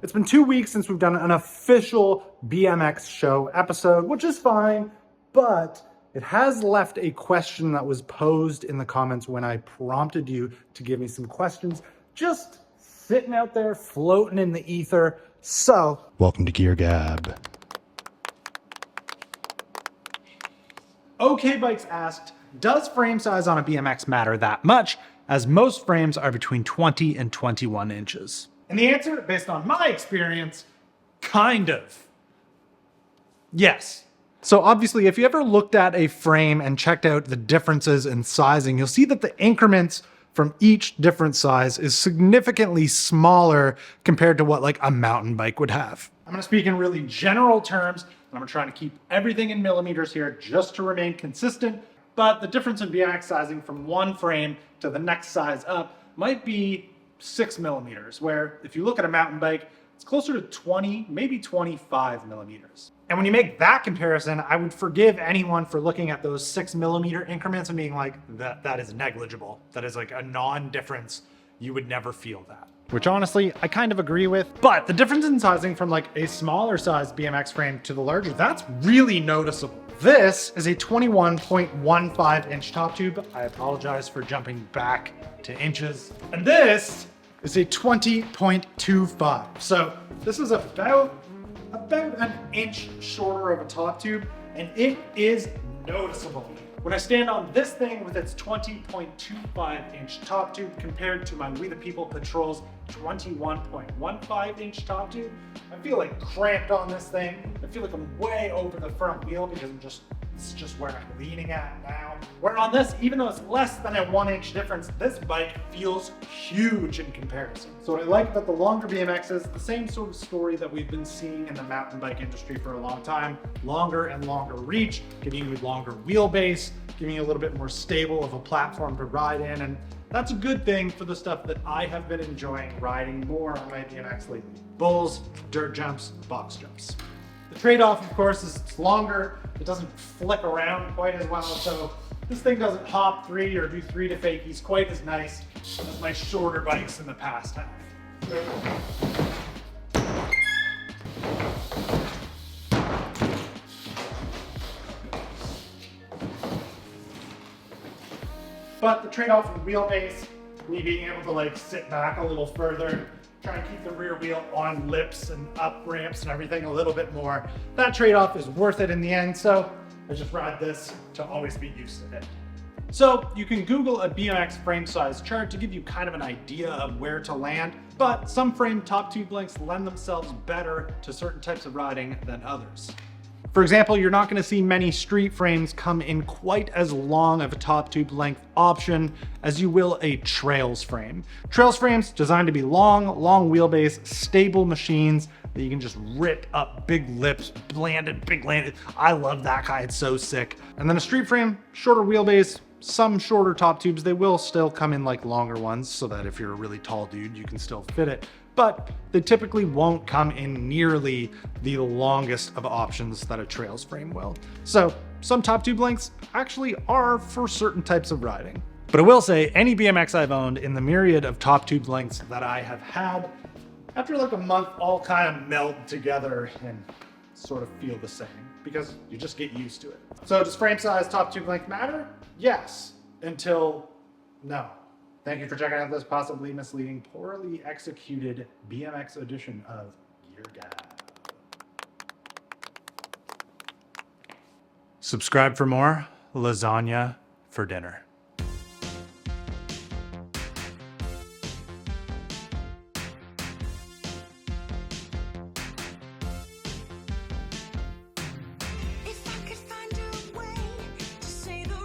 It's been 2 weeks since we've done an official BMX show episode, which is fine, but it has left a question that was posed in the comments when I prompted you to give me some questions, just sitting out there floating in the ether. So, welcome to Gear Gab. OK Bikes asked, does frame size on a BMX matter that much, as most frames are between 20 and 21 inches? And the answer, based on my experience, kind of. Yes. So obviously, if you ever looked at a frame and checked out the differences in sizing, you'll see that the increments from each different size is significantly smaller compared to what like a mountain bike would have. I'm gonna speak in really general terms, and I'm gonna try to keep everything in millimeters here just to remain consistent. But the difference in BMX sizing from one frame to the next size up might be 6 millimeters, where if you look at a mountain bike, it's closer to 20, maybe 25 millimeters. And when you make that comparison, I would forgive anyone for looking at those 6 millimeter increments and being like, that is negligible. That is like a non-difference. You would never feel that. Which honestly, I kind of agree with. But the difference in sizing from like a smaller size BMX frame to the larger, that's really noticeable. This is a 21.15 inch top tube. I apologize for jumping back to inches. And this is a 20.25. So this is about an inch shorter of a top tube, and it is noticeable. When I stand on this thing with its 20.25 inch top tube compared to my We the People Patrol's 21.15 inch top tube, I feel like cramped on this thing. I feel like I'm way over the front wheel because it's just where I'm leaning at now. Where on this, even though it's less than a 1 inch difference, this bike feels huge in comparison. So what I like about the longer BMX is the same sort of story that we've been seeing in the mountain bike industry for a long time. Longer and longer reach, giving you longer wheelbase, giving you a little bit more stable of a platform to ride in. And that's a good thing for the stuff that I have been enjoying riding more on my BMX lately. Bulls, dirt jumps, box jumps. The trade-off, of course, is it's longer. It doesn't flip around quite as well, so this thing doesn't hop 3 or do 3 to fakies quite as nice as my shorter bikes in the past have. But the trade-off in wheelbase, me being able to like sit back a little further, try and keep the rear wheel on lips and up ramps and everything a little bit more. That trade-off is worth it in the end, so I just ride this to always be used to it. So you can Google a BMX frame size chart to give you kind of an idea of where to land, but some frame top tube lengths lend themselves better to certain types of riding than others. For example, you're not going to see many street frames come in quite as long of a top tube length option as you will a trails frame. Trails frames designed to be long wheelbase, stable machines that you can just rip up big lips, big landed. I love that guy, it's so sick. And then a street frame, shorter wheelbase, some shorter top tubes. They will still come in like longer ones so that if you're a really tall dude, you can still fit it. But they typically won't come in nearly the longest of options that a trails frame will. So some top tube lengths actually are for certain types of riding. But I will say any BMX I've owned in the myriad of top tube lengths that I have had, after like a month, all kind of meld together and sort of feel the same because you just get used to it. So does frame size, top tube length matter? Yes, until no. Thank you for checking out this possibly misleading, poorly executed BMX edition of Gear Gab. Subscribe for more lasagna for dinner.